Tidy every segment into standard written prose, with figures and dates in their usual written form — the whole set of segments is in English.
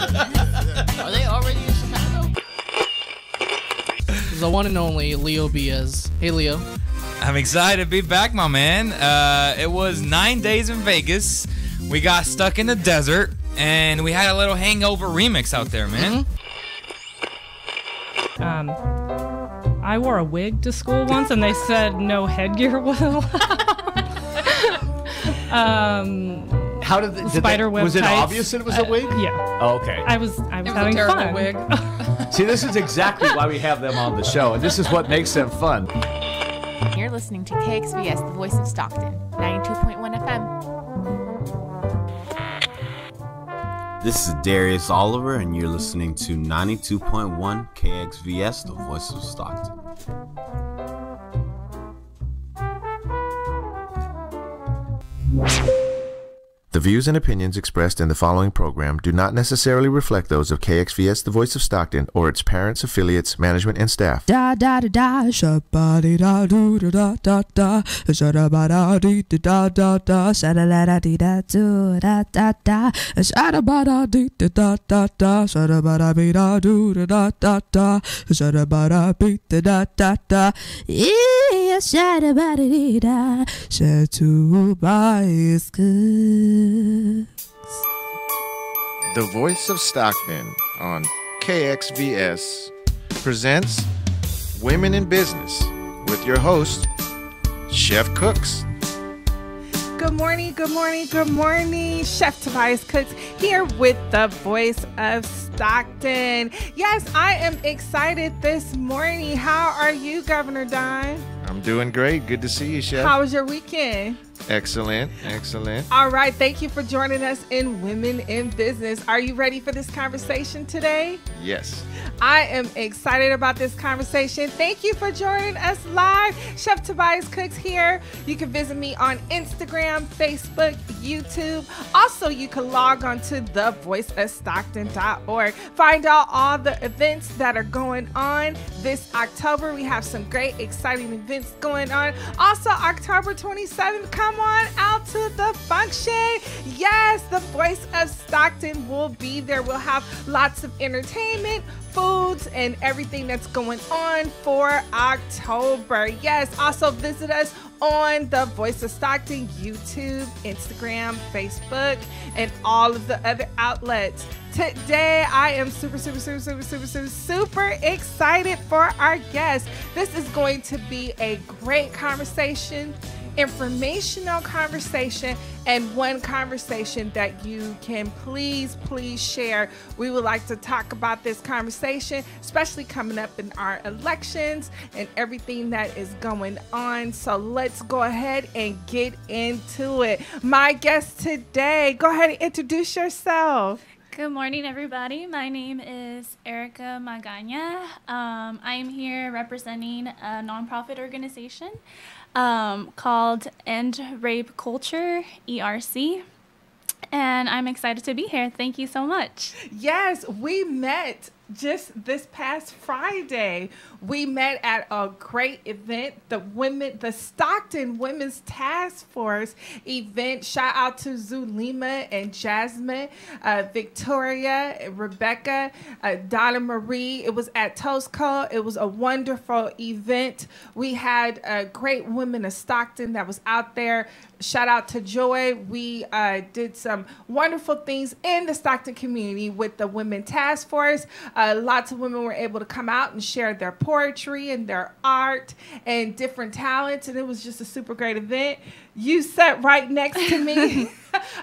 Are they already in Chicago? The one and only Leo Biaz. Hey, Leo. I'm excited to be back, my man. It was 9 days in Vegas. We got stuck in the desert, and we had a little hangover remix out there, man. I wore a wig to school once, and they said no headgear was allowed. How did the spider web was it tights. obvious that it was a wig? Yeah. Oh, okay. I was having a terrible fun. wig. See, this is exactly why we have them on the show, and this is what makes them fun. You're listening to KXVS, the voice of Stockton, 92.1 FM. This is Darius Oliver, and you're listening to 92.1 KXVS, the voice of Stockton. The views and opinions expressed in the following program do not necessarily reflect those of KXVS, the voice of Stockton, or its parents, affiliates, management, and staff. Da da da da, shabba da do da da da, shabba da dee da da da, shabba da dee da do da da da, shabba da dee da da da, shabba da be da do da da da, shabba da be da da da, yeah, shabba dee da, shabba to buy is good. The voice of Stockton on KXVS presents Women in Business with your host, Chef Cooks. Good morning, good morning, good morning. Chef Tobias Cooks here with the voice of Stockton. Yes, I am excited this morning. How are you, Governor Don? I'm doing great. Good to see you, Chef. How was your weekend? Excellent, excellent. All right, thank you for joining us in Women in Business. Are you ready for this conversation today? Yes. I am excited about this conversation. Thank you for joining us live. Chef Tobias Cooks here. You can visit me on Instagram, Facebook, YouTube. Also, you can log on to thevoiceofstockton.org. Find out all the events that are going on this October. We have some great, exciting events going on. Also, October 27th, come on out to the function. Yes, the Voice of Stockton will be there. We'll have lots of entertainment, foods, and everything that's going on for October. Yes, also visit us on the Voice of Stockton, YouTube, Instagram, Facebook, and all of the other outlets. Today, I am super excited for our guest. This is going to be a great conversation, informational conversation, and one conversation that you can please share. We would like to talk about this conversation, especially coming up in our elections and everything that is going on. So let's go ahead and get into it. My guest today, go ahead and introduce yourself. Good morning, everybody. My name is Erica Magana. I am here representing a nonprofit organization called End Rape Culture, ERC. And I'm excited to be here. Thank you so much. Yes, we met just this past Friday. We met at a great event, the Stockton Women's Task Force event. Shout out to Zulima and Jasmine, Victoria, Rebecca, Donna Marie. It was at Tosco. It was a wonderful event. We had great women of Stockton that was out there. Shout out to Joy. We did some wonderful things in the Stockton community with the Women Task Force. Lots of women were able to come out and share their poetry and their art and different talents, and it was just a super great event. You sat right next to me.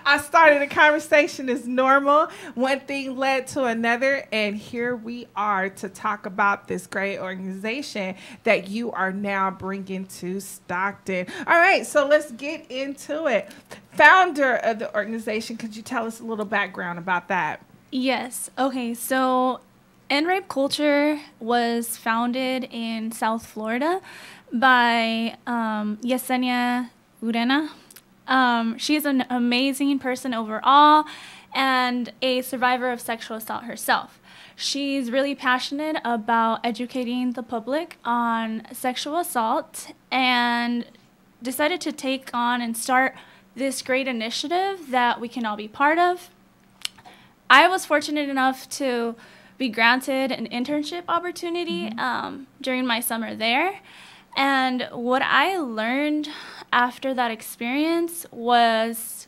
I started a conversation as normal. One thing led to another, and here we are to talk about this great organization that you are now bringing to Stockton. All right, so let's get into it. Founder of the organization, could you tell us a little background about that? Yes. Okay, so End Rape Culture was founded in South Florida by Yesenia Urena. She is an amazing person overall and a survivor of sexual assault herself. She's really passionate about educating the public on sexual assault and decided to take on and start this great initiative that we can all be part of. I was fortunate enough to be granted an internship opportunity during my summer there. And what I learned after that experience was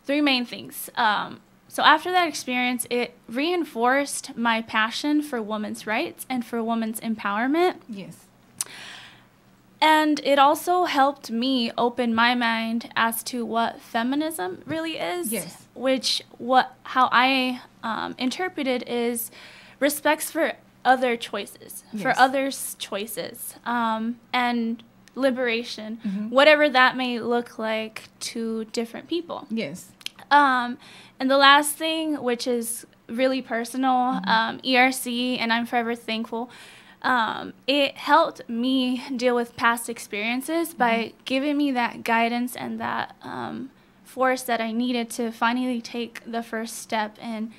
three main things. So after that experience, it reinforced my passion for women's rights and for women's empowerment. Yes. And it also helped me open my mind as to what feminism really is. Yes. How I interpret it is respects for other choices, for others' choices, and liberation, whatever that may look like to different people. Yes. And the last thing, which is really personal, ERC, and I'm forever thankful, it helped me deal with past experiences by giving me that guidance and that force that I needed to finally take the first step in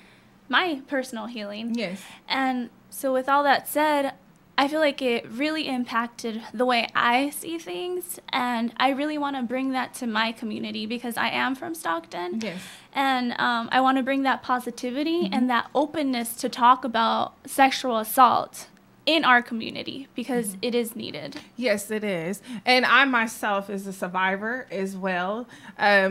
my personal healing. Yes. And so with all that said, I feel like it really impacted the way I see things, and I really want to bring that to my community because I am from Stockton. Yes. And I want to bring that positivity and that openness to talk about sexual assault in our community because it is needed. Yes, it is. And I myself is a survivor as well.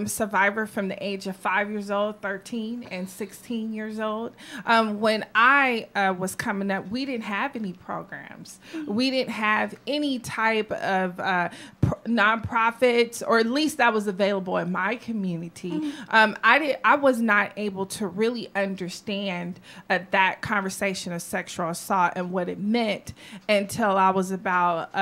Survivor from the age of 5 years old, 13, and 16 years old. When I was coming up, we didn't have any programs. We didn't have any type of nonprofits, or at least that was available in my community. I was not able to really understand that conversation of sexual assault and what it meant until I was about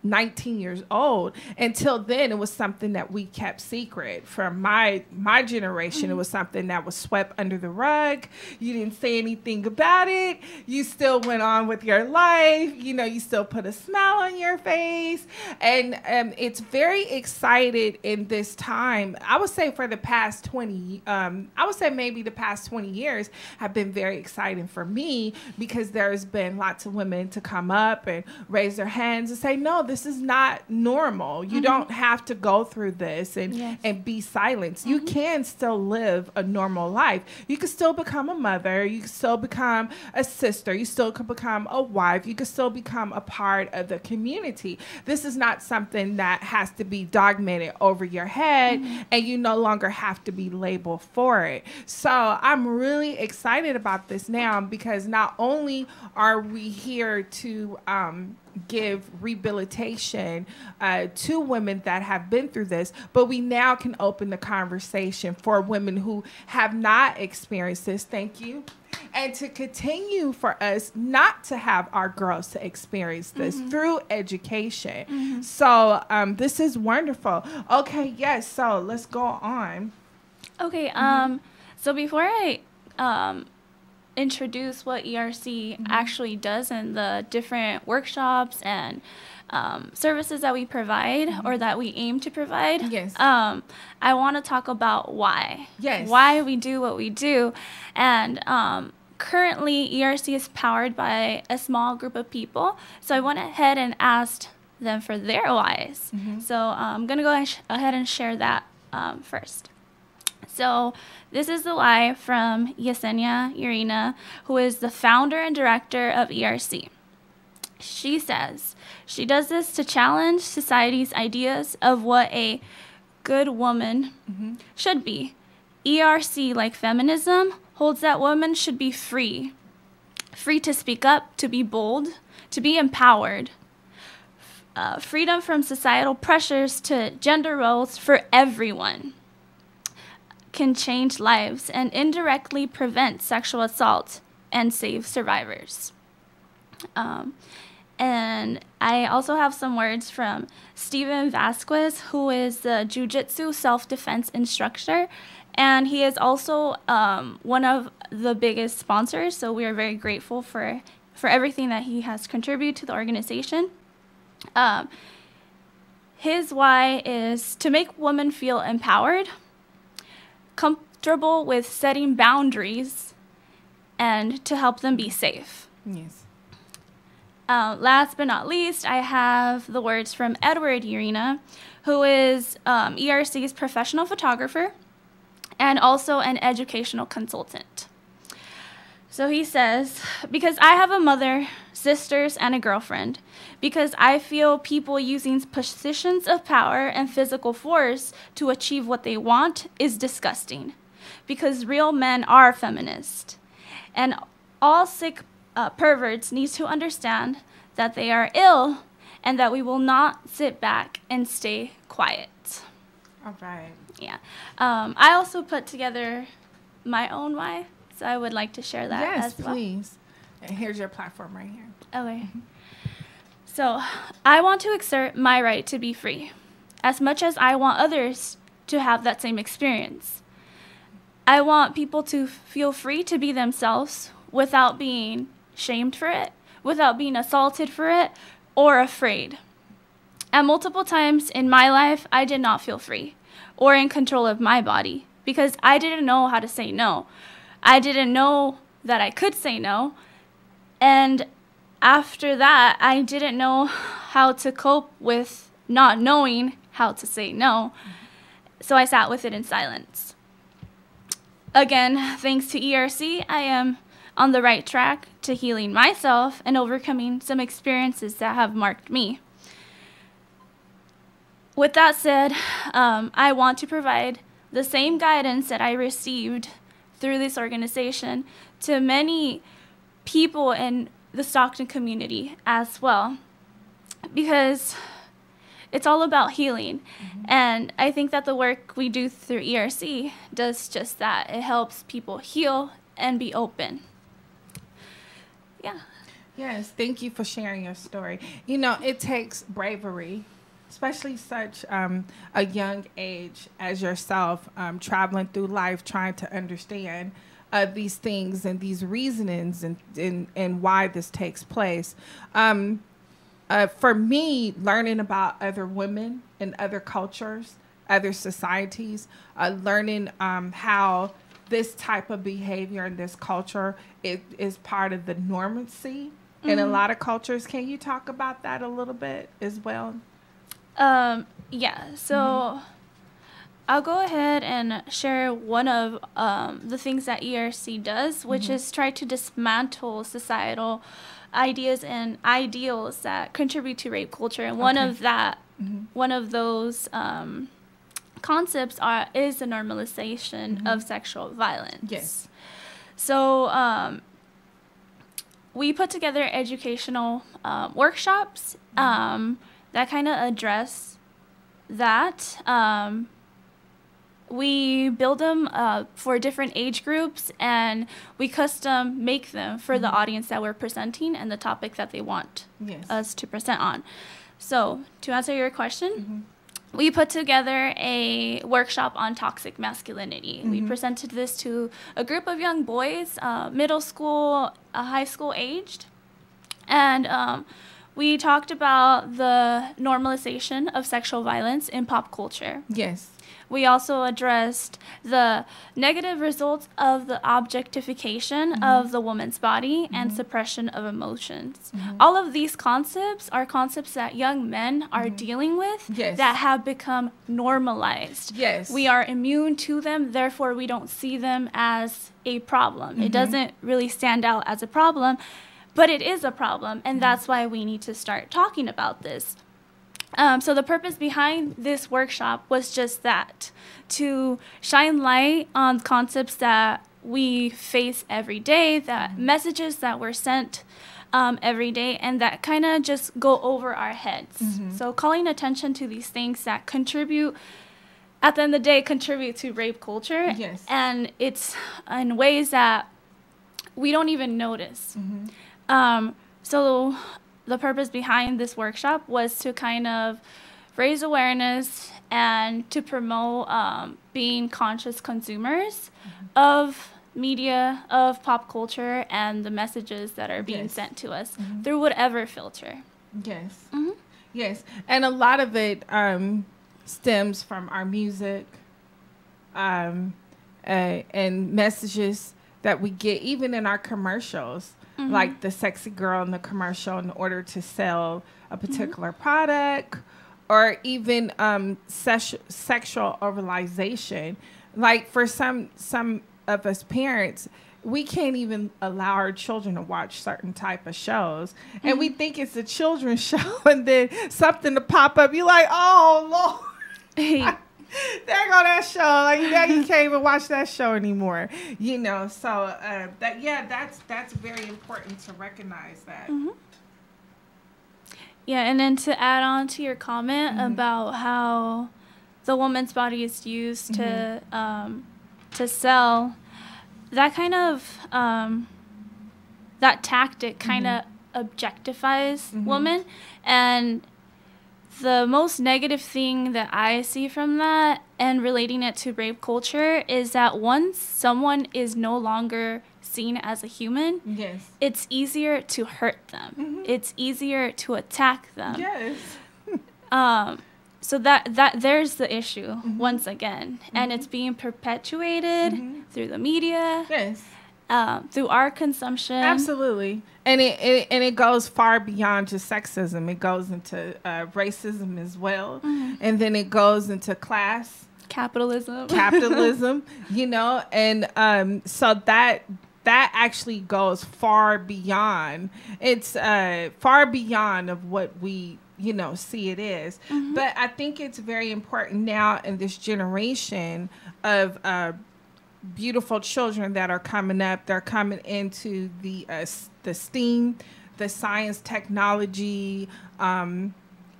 19 years old. Until then, it was something that we kept secret. From my generation, it was something that was swept under the rug. You didn't say anything about it. You still went on with your life. You still put a smile on your face. And it's very excited in this time. I would say for the past 20, I would say maybe the past 20 years have been very exciting for me because there's been lots of women to come up and raise their hands and say, no, this is not normal. You don't have to go through this and be silenced. You can still live a normal life. You can still become a mother. You can still become a sister. You still can become a wife. You can still become a part of the community. This is not something that has to be dogmated over your head and you no longer have to be labeled for it. So I'm really excited about this now because not only are we here to give rehabilitation to women that have been through this, but we now can open the conversation for women who have not experienced this. Thank you. And to continue for us not to have our girls to experience this through education. So this is wonderful. Okay, yes, so let's go on. Okay, so before I introduce what ERC actually does and the different workshops and services that we provide or that we aim to provide. Yes. I want to talk about why. Yes. Why we do what we do. And currently, ERC is powered by a small group of people. So I went ahead and asked them for their whys. So I'm going to go ahead and share that first. So this is the why from Yesenia Urena, who is the founder and director of ERC. She says she does this to challenge society's ideas of what a good woman should be. ERC, like feminism, holds that women should be free to speak up, to be bold, to be empowered. Freedom from societal pressures to gender roles for everyone can change lives and indirectly prevent sexual assault and save survivors. And I also have some words from Steven Vasquez, who is the Jiu-Jitsu self-defense instructor, and he is also one of the biggest sponsors, so we are very grateful for everything that he has contributed to the organization. His why is to make women feel empowered, comfortable with setting boundaries, and to help them be safe. Yes. Last but not least, I have the words from Edward Urena, who is ERC's professional photographer, and also an educational consultant. So he says, because I have a mother, sisters, and a girlfriend, because I feel people using positions of power and physical force to achieve what they want is disgusting, because real men are feminist, and all sick perverts need to understand that they are ill and that we will not sit back and stay quiet. All right. Yeah. I also put together my own why, so I would like to share that Yes, as well. please. And here's your platform right here. Okay. So, I want to exert my right to be free, as much as I want others to have that same experience. I want people to feel free to be themselves without being shamed for it, without being assaulted for it, or afraid. At multiple times in my life, I did not feel free or in control of my body because I didn't know how to say no. I didn't know that I could say no. And after that, I didn't know how to cope with not knowing how to say no. So I sat with it in silence. Again, thanks to ERC, I am on the right track to healing myself and overcoming some experiences that have marked me. With that said, I want to provide the same guidance that I received through this organization to many people in the Stockton community as well, because it's all about healing. And I think that the work we do through ERC does just that. It helps people heal and be open. Yeah. Yes, thank you for sharing your story. You know, it takes bravery, especially such a young age as yourself, traveling through life, trying to understand these things and these reasonings and why this takes place. For me, learning about other women in other cultures, other societies, learning how this type of behavior in this culture is part of the normacy in a lot of cultures. Can you talk about that a little bit as well? Yeah, so I'll go ahead and share one of the things that ERC does, which is try to dismantle societal ideas and ideals that contribute to rape culture. And one of those concepts is the normalization of sexual violence. Yes. So we put together educational workshops that kind of address that. We build them for different age groups, and we custom make them for the audience that we're presenting and the topic that they want us to present on. So to answer your question, we put together a workshop on toxic masculinity. We presented this to a group of young boys, middle school, high school aged, and we talked about the normalization of sexual violence in pop culture. Yes. We also addressed the negative results of the objectification of the woman's body and suppression of emotions. All of these concepts are concepts that young men are dealing with that have become normalized. Yes. We are immune to them, therefore we don't see them as a problem. It doesn't really stand out as a problem, but it is a problem, and that's why we need to start talking about this. So the purpose behind this workshop was just that, to shine light on concepts that we face every day, that messages that were sent every day, and that kind of just go over our heads. So calling attention to these things that contribute, at the end of the day, contribute to rape culture. Yes. And it's in ways that we don't even notice. So the purpose behind this workshop was to kind of raise awareness and to promote being conscious consumers of media, of pop culture, and the messages that are being sent to us through whatever filter. Yes. Yes. And a lot of it stems from our music and messages that we get even in our commercials. Like the sexy girl in the commercial in order to sell a particular product, or even sexual overalization. Like for some of us parents, we can't even allow our children to watch certain type of shows. And we think it's a children's show, and then something to pop up. You're like, oh, Lord. There go that show. Like, now you can't even watch that show anymore. You know, so that's very important to recognize that. Yeah, and then to add on to your comment about how the woman's body is used to sell, that kind of that tactic kind of objectifies women. And the most negative thing that I see from that, and relating it to rape culture, is that once someone is no longer seen as a human, it's easier to hurt them. It's easier to attack them. So that there's the issue once again, and it's being perpetuated through the media, through our consumption. Absolutely, and it goes far beyond just sexism. It goes into racism as well, and then it goes into class, capitalism. You know, and so that actually goes far beyond. It's far beyond of what we see it is. But I think it's very important now in this generation of beautiful children that are coming up. They're coming into the STEAM, the science, technology,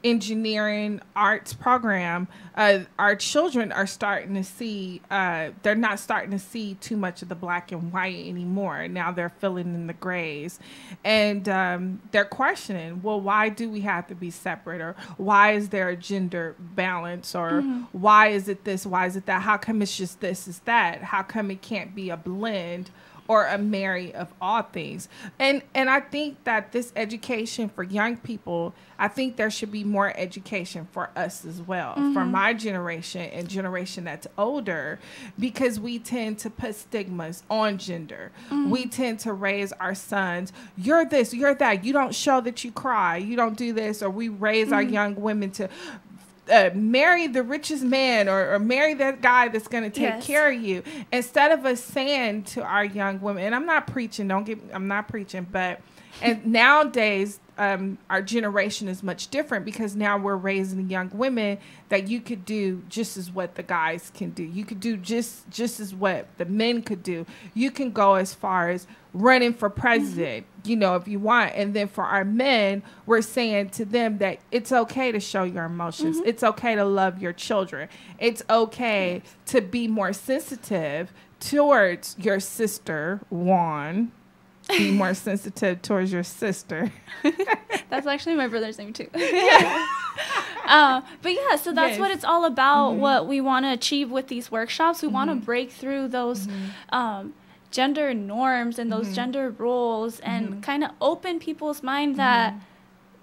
engineering, arts program. Our children are starting to see, they're not starting to see too much of the black and white anymore. Now they're filling in the grays, and they're questioning, well, why do we have to be separate? Or why is there a gender balance? Or why is it this? Why is it that? How come it's just this is that? How come it can't be a blend or a marry of all things? And I think that this education for young people, I think there should be more education for us as well, for my generation and generation that's older, because we tend to put stigmas on gender. We tend to raise our sons, you're this, you're that, you don't show that you cry, you don't do this, or we raise our young women to marry the richest man, or marry that guy that's going to take care of you, instead of us saying to our young women, and I'm not preaching, I'm not preaching, but and nowadays our generation is much different, because now we're raising young women that you could do just as what the guys can do. You could do just as what the men could do. You can go as far as running for president, if you want. And then for our men, we're saying to them that it's okay to show your emotions. It's okay to love your children. It's okay to be more sensitive towards your sister, Juan. Be more sensitive towards your sister. That's actually my brother's name too. But yeah, so that's what it's all about. What we want to achieve with these workshops, we want to break through those gender norms and those gender roles, and kind of open people's mind that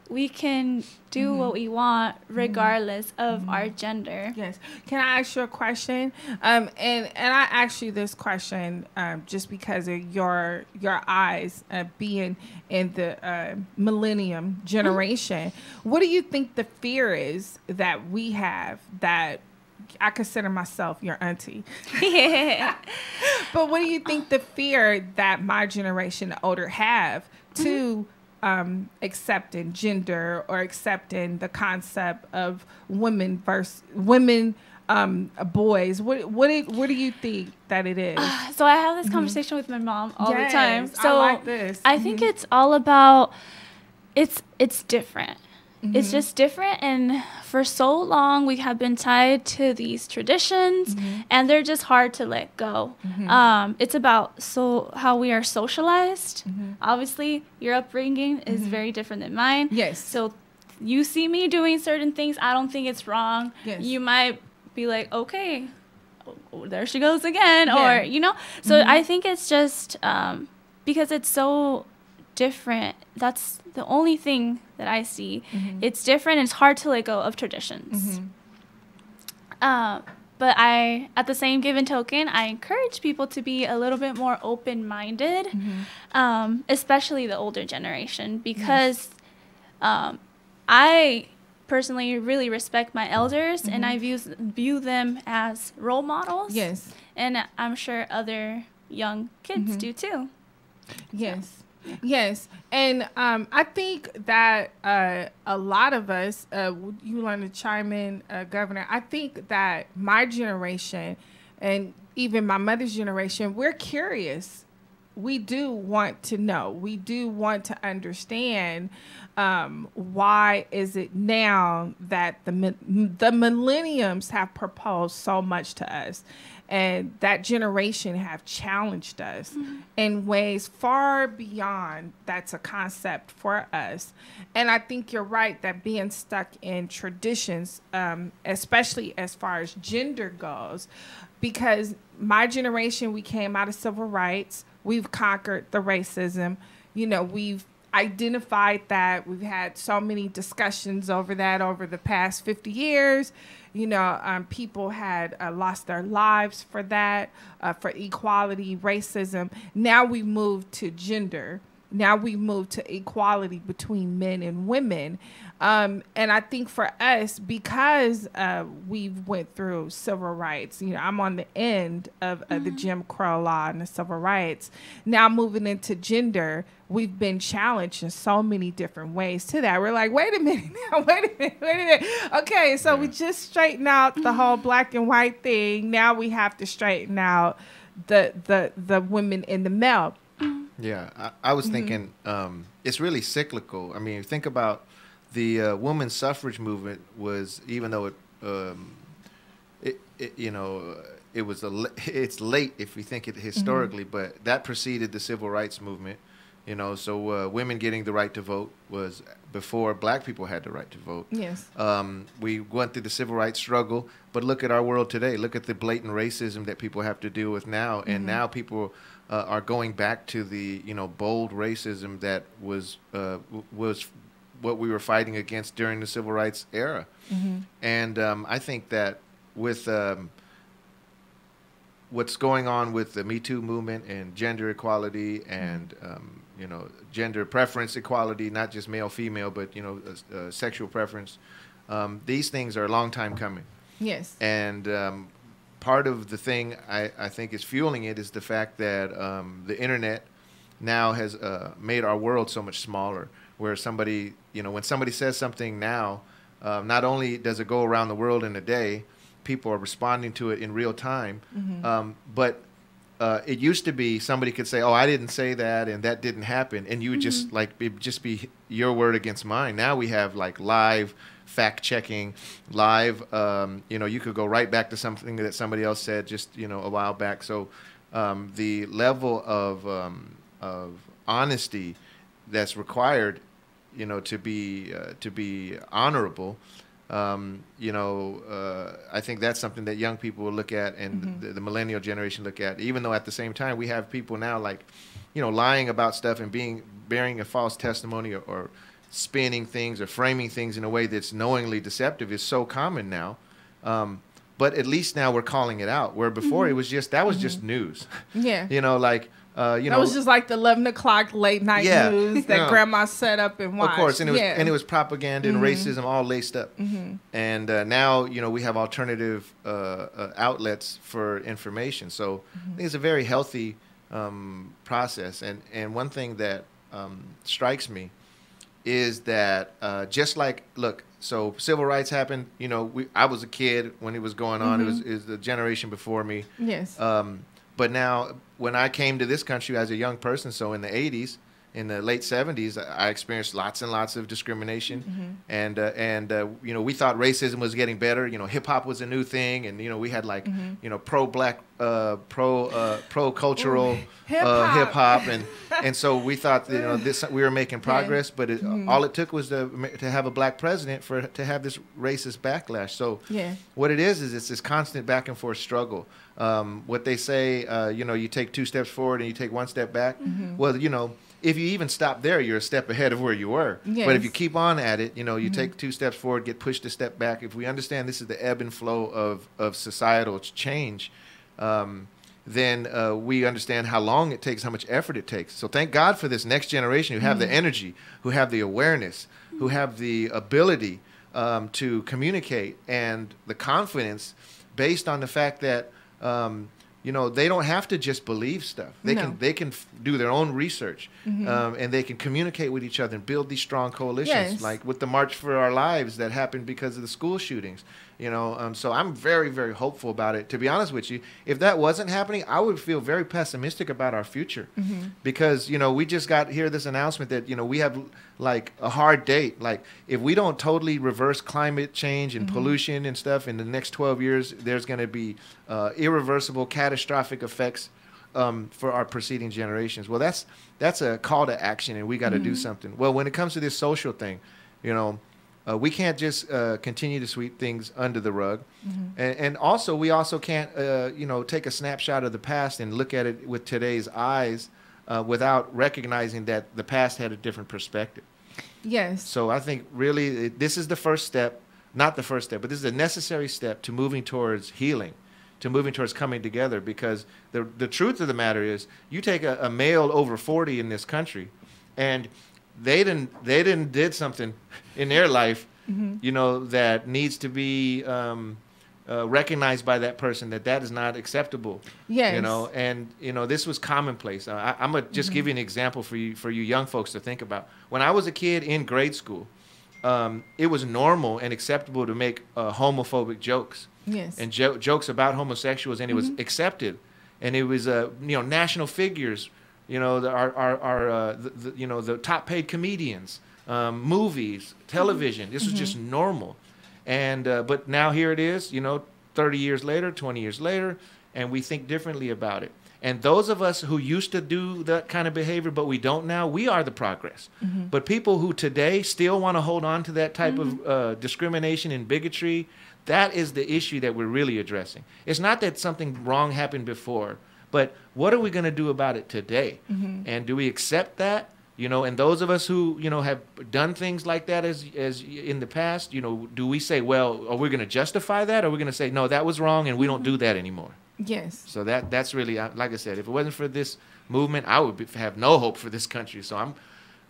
we can do what we want regardless of our gender. Yes. Can I ask you a question? And I ask you this question just because of your eyes being in the millennium generation. What do you think the fear is that we have, that I consider myself your auntie? But what do you think the fear that my generation, the older, have to accepting gender, or accepting the concept of women versus women, boys? What do you think that it is? So I have this conversation with my mom all the time. So I like this. I think it's all about it's different. It's just different, and for so long we have been tied to these traditions, and they're just hard to let go. It's about how we are socialized. Obviously, your upbringing is very different than mine. Yes. So you see me doing certain things, I don't think it's wrong. Yes. You might be like, okay, there she goes again, or So I think it's just because it's so different. That's the only thing that I see. It's different, and it's hard to let go of traditions. But I, at the same given token, I encourage people to be a little bit more open-minded, especially the older generation, because I personally really respect my elders, and I view them as role models. Yes. And I'm sure other young kids do too. Yes. Yes. And I think that a lot of us, you want to chime in, Governor, I think that my generation and even my mother's generation, we're curious. We do want to know. We do want to understand why is it now that the millenniums have proposed so much to us, and that generation have challenged us in ways far beyond that's a concept for us. And I think you're right that being stuck in traditions, especially as far as gender goes, because my generation, we came out of civil rights. We've conquered the racism. You know, we've identified that. We've had so many discussions over that over the past 50 years. You know, people had lost their lives for that, for equality, racism. Now we've moved to gender. Now we've moved to equality between men and women. And I think for us, because we've went through civil rights, you know, I'm on the end of the Jim Crow law and the civil rights. Now moving into gender, we've been challenged in so many different ways to that. We're like, wait a minute now, wait a minute. Okay, so we just straightened out the whole black and white thing. Now we have to straighten out the women and the male. Yeah, I was thinking it's really cyclical. I mean, think about the women's suffrage movement was, even though it's late if we think it historically, but that preceded the civil rights movement. You know, so women getting the right to vote was before black people had the right to vote. Yes. We went through the civil rights struggle, but look at our world today. Look at the blatant racism that people have to deal with now, and now people are going back to the bold racism that was what we were fighting against during the civil rights era. And I think that with what's going on with the Me Too movement and gender equality and gender preference equality, not just male female, but sexual preference, these things are a long time coming. Yes. And part of the thing I think is fueling it is the fact that the internet now has made our world so much smaller, where somebody, when somebody says something now, not only does it go around the world in a day, people are responding to it in real time, but it used to be somebody could say, "Oh, I didn't say that, and that didn't happen," and you would just it'd just be your word against mine. Now we have like live fact checking, live. You could go right back to something that somebody else said just a while back. So the level of honesty that's required, to be honorable. I think that's something that young people will look at, and the millennial generation look at, even though at the same time we have people now lying about stuff and bearing a false testimony or spinning things or framing things in a way that's knowingly deceptive is so common now. But at least now we're calling it out, where before it was just, that was just news. Yeah. That was just like the 11 o'clock late night news that grandma set up and watched. Of course, and it was propaganda and racism all laced up. And now, we have alternative outlets for information. So I think it's a very healthy process. And one thing that strikes me is that just like, look, so civil rights happened, I was a kid when it was going on. It was the generation before me. Yes. But now, when I came to this country as a young person, so in the 80s, in the late 70s, I experienced lots and lots of discrimination. And we thought racism was getting better. Hip hop was a new thing. And, we had pro-black, pro-cultural hip hop. And so we thought, we were making progress. But all it took was to have a black president to have this racist backlash. So what it is it's this constant back and forth struggle. What they say, you take 2 steps forward and you take 1 step back. Well, if you even stop there, you're a step ahead of where you were. Yes. But if you keep on at it, you take 2 steps forward, get pushed a step back. If we understand this is the ebb and flow of societal change, then we understand how long it takes, how much effort it takes. So thank God for this next generation who have the energy, who have the awareness, who have the ability to communicate, and the confidence based on the fact that they don't have to just believe stuff. They can do their own research, and they can communicate with each other and build these strong coalitions, like with the March for Our Lives that happened because of the school shootings. So I'm very, very hopeful about it. To be honest with you, if that wasn't happening, I would feel very pessimistic about our future, because we just got here this announcement that we have like a hard date. Like if we don't totally reverse climate change and pollution and stuff in the next 12 years, there's going to be irreversible, catastrophic effects for our preceding generations. Well, that's a call to action, and we got to do something. Well, when it comes to this social thing, we can't just continue to sweep things under the rug, and also we also can't take a snapshot of the past and look at it with today's eyes without recognizing that the past had a different perspective. Yes. So I think really this is the first step, not the first step, but this is a necessary step to moving towards healing, to moving towards coming together. Because the truth of the matter is, you take a male over 40 in this country, and they did something in their life, that needs to be recognized by that person, that is not acceptable. Yes. And this was commonplace. I'm gonna just give you an example for you young folks to think about. When I was a kid in grade school, it was normal and acceptable to make homophobic jokes. Yes. And jokes about homosexuals, and it was accepted, and it was national figures. The top paid comedians, movies, television. This was just normal. And but now here it is, 30 years later, 20 years later, and we think differently about it. And those of us who used to do that kind of behavior, but we don't now, we are the progress. But people who today still want to hold on to that type of discrimination and bigotry, that is the issue that we're really addressing. It's not that something wrong happened before, but what are we going to do about it today? And do we accept that? And those of us who, have done things like that as in the past, do we say, well, are we going to justify that? Or are we going to say, no, that was wrong and we don't do that anymore? Yes. So that's really, like I said, if it wasn't for this movement, I would have no hope for this country. So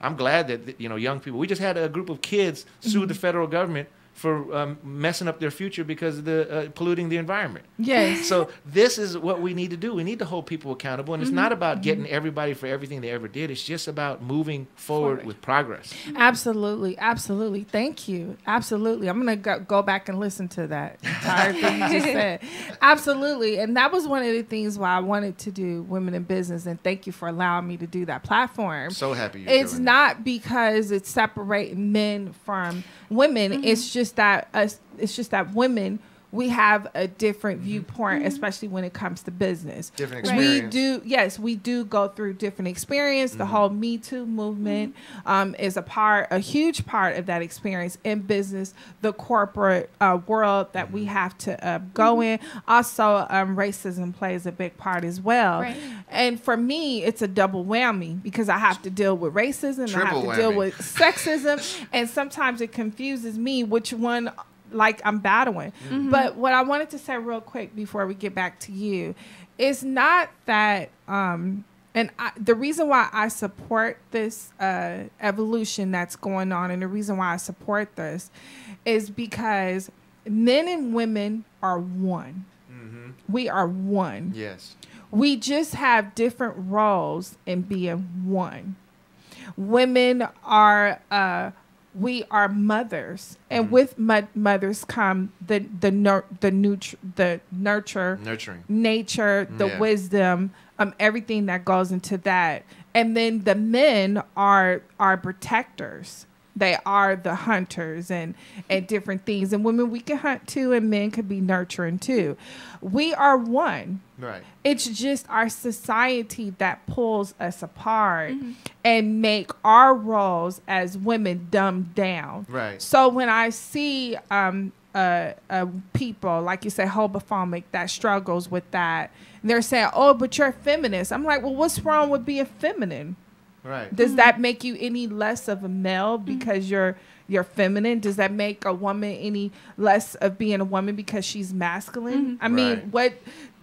I'm glad that, young people, we just had a group of kids sue the federal government for messing up their future because of the polluting the environment. Yes. So this is what we need to do. We need to hold people accountable, and it's not about getting everybody for everything they ever did. It's just about moving forward with progress. Absolutely, absolutely. Thank you. Absolutely. I'm gonna go back and listen to that entire thing you just said. Absolutely, and that was one of the things why I wanted to do Women in Business, and thank you for allowing me to do that platform. So happy you're It's doing not that. because it's separating men from women. It's just that women, we have a different viewpoint, especially when it comes to business. Different experience. We do go through different experience. The whole Me Too movement is a huge part of that experience in business, the corporate world that we have to go in. Also, racism plays a big part as well. Right. And for me, it's a double whammy because I have to deal with racism, I have to deal with sexism, and sometimes it confuses me which one I'm battling. But what I wanted to say real quick before we get back to you is not that, the reason why I support this evolution that's going on, and the reason why I support this is because men and women are one. We are one. Yes. We just have different roles in being one. Women are we are mothers, and with mothers come nurturing, nature, the wisdom, everything that goes into that. And then the men are protectors. They are the hunters and different things. And women, we can hunt too, and men could be nurturing too. We are one. Right. It's just our society that pulls us apart and make our roles as women dumbed down. Right. So when I see people, like you say, homophobic, that struggles with that, and they're saying, oh, but you're a feminist. I'm like, well, what's wrong with being feminine? Right. Does that make you any less of a male because you're you're feminine? Does that make a woman any less of being a woman because she's masculine? I mean, Right.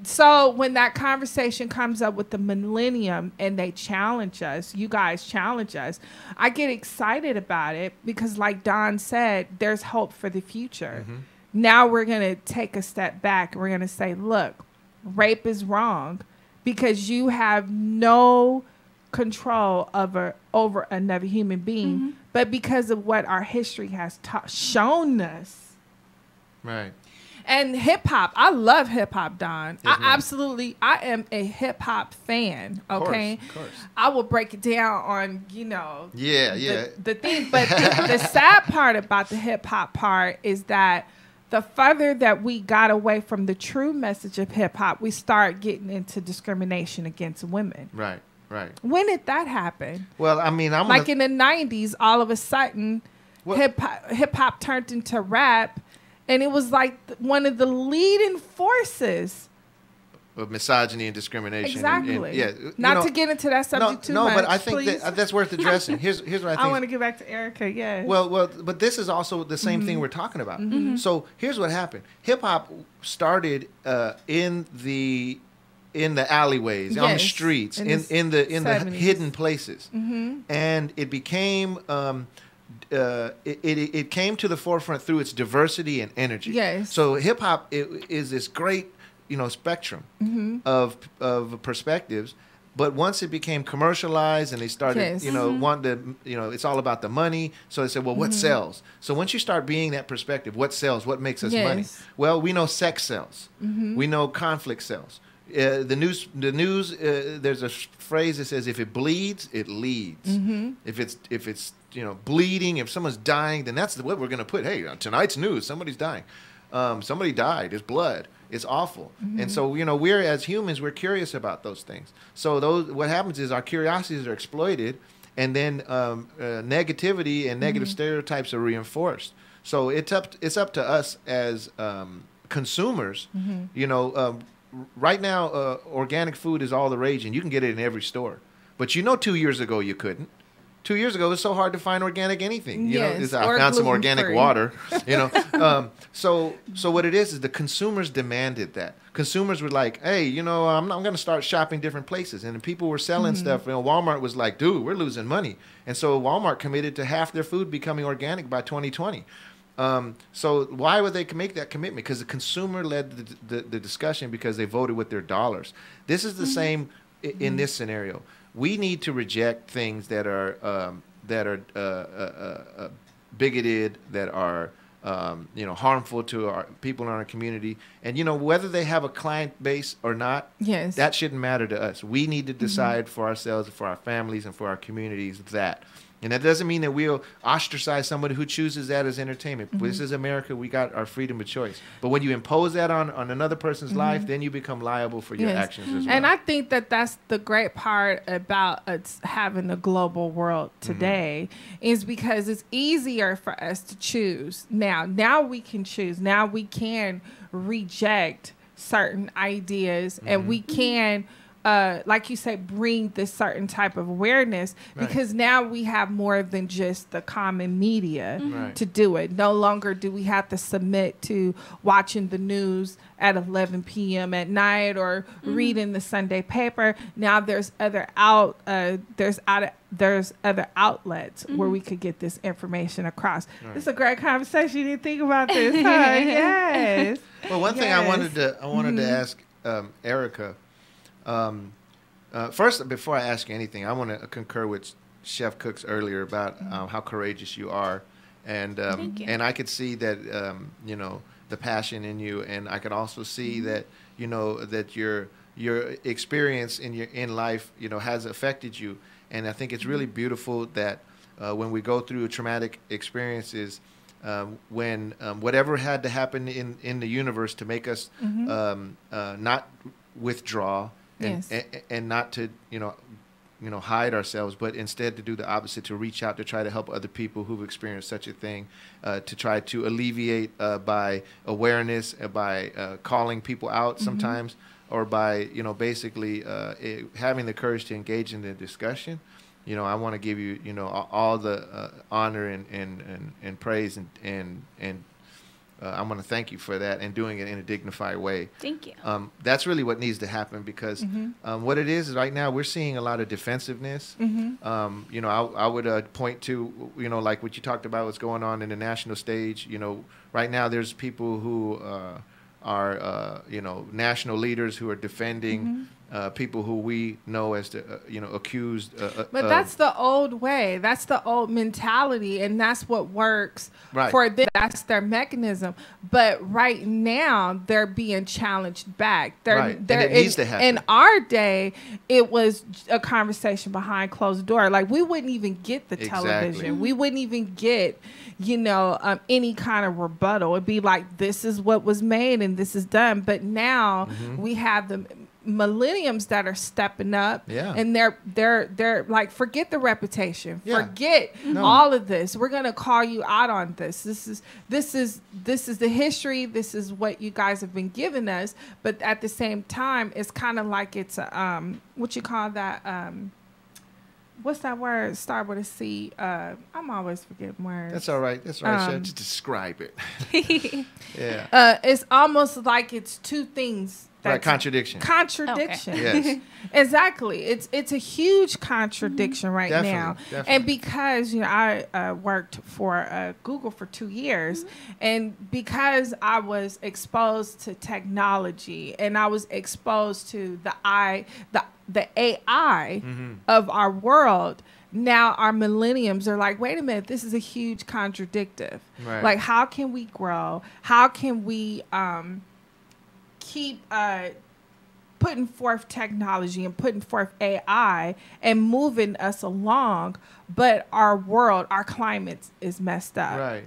so when that conversation comes up with the millennium and they challenge us, you guys challenge us, I get excited about it because like Don said, there's hope for the future. Now we're going to take a step back. We're going to say, look, rape is wrong because you have no control over another human being, but because of what our history has shown us. Right. And hip hop, I love hip hop, Don. Yes, I am a hip hop fan. Okay, Of course. I will break it down on the thing. But the sad part about the hip hop part is that the further that we got away from the true message of hip hop, we start getting into discrimination against women. Right. Right. When did that happen? Well, I mean, like in the 90s, all of a sudden, hip hop turned into rap, and it was like one of the leading forces of misogyny and discrimination. Exactly. Not to get into that subject too much. No, but I think that's worth addressing. Here's what I think. I want to get back to Erica. Yeah. Well, but this is also the same thing we're talking about. So here's what happened. Hip hop started in the alleyways, on the streets, in the hidden places, and it became it came to the forefront through its diversity and energy. Yes. So hip hop is this great spectrum of perspectives. But once it became commercialized and they started, wanting to, it's all about the money. So they said, well, what sells? So once you start being that perspective, what sells? What makes us money? Well, we know sex sells. We know conflict sells. The news. There's a phrase that says, "If it bleeds, it leads." If it's bleeding, if someone's dying, then that's what we're going to put. Hey, tonight's news, somebody's dying. Somebody died. It's blood. It's awful. And so we're as humans, we're curious about those things. So what happens is our curiosities are exploited, and then negativity and negative stereotypes are reinforced. So it's up to us as consumers. Right now, organic food is all the rage, and you can get it in every store. But 2 years ago you couldn't. 2 years ago it was so hard to find organic anything. I found some organic water. So what it is the consumers demanded that. Consumers were like, hey, I'm going to start shopping different places, and the people were selling stuff. Walmart was like, dude, we're losing money, and so Walmart committed to half their food becoming organic by 2020. So why would they make that commitment? Because the consumer led the discussion because they voted with their dollars. This is the same in this scenario. We need to reject things that are bigoted, that are harmful to our people in our community. And whether they have a client base or not, that shouldn't matter to us. We need to decide for ourselves, for our families, and for our communities that. And that doesn't mean that we'll ostracize somebody who chooses that as entertainment. This is America. We got our freedom of choice. But when you impose that on another person's life, then you become liable for your actions as well. And I think that that's the great part about us having a global world today is because it's easier for us to choose. Now we can choose. Now we can reject certain ideas and we can like you say, bring this certain type of awareness because now we have more than just the common media to do it. No longer do we have to submit to watching the news at 11 p.m. at night or reading the Sunday paper. Now there's other other outlets where we could get this information across. It's a great conversation. You didn't think about this, huh? Yes. Well, one thing I wanted to ask Erica. First, before I ask you anything, I want to concur with Chef Cooks earlier about how courageous you are, and and I could see that the passion in you, and I could also see that that your experience in life has affected you, and I think it's really beautiful that when we go through traumatic experiences. When whatever had to happen in the universe to make us not withdraw and not to hide ourselves, but instead to do the opposite, to reach out, to try to help other people who've experienced such a thing, to try to alleviate by awareness, by calling people out sometimes, or by basically having the courage to engage in the discussion. I want to give you, all the honor and praise and I want to thank you for that and doing it in a dignified way. Thank you. That's really what needs to happen because what it is right now, we're seeing a lot of defensiveness. I would point to, like what you talked about, what's going on in the national stage. Right now there's people who are, national leaders who are defending people who we know as the, accused. But that's the old way. That's the old mentality, and that's what works for them. That's their mechanism. But right now, they're being challenged back. And it needs to happen. In our day, it was a conversation behind closed door. Like, we wouldn't even get the television. We wouldn't even get, any kind of rebuttal. It'd be like, this is what was made and this is done. But now we have the millenniums that are stepping up, and they're like, forget the reputation, forget all of this. We're gonna call you out on this. This is the history. This is what you guys have been giving us. But at the same time, it's kind of like it's what you call that. What's that word? Start with a C. I'm always forgetting words. That's all right. That's right. Just describe it. It's almost like it's two things. Contradiction. Contradiction. Okay. Yes. Exactly. It's a huge contradiction right now. Definitely. And because I worked for Google for 2 years, and because I was exposed to technology and I was exposed to the AI of our world, now our millenniums are like, wait a minute, this is a huge contradictive. Right. Like, how can we grow? How can we keep putting forth technology and putting forth AI and moving us along, but our world, our climate is messed up. Right.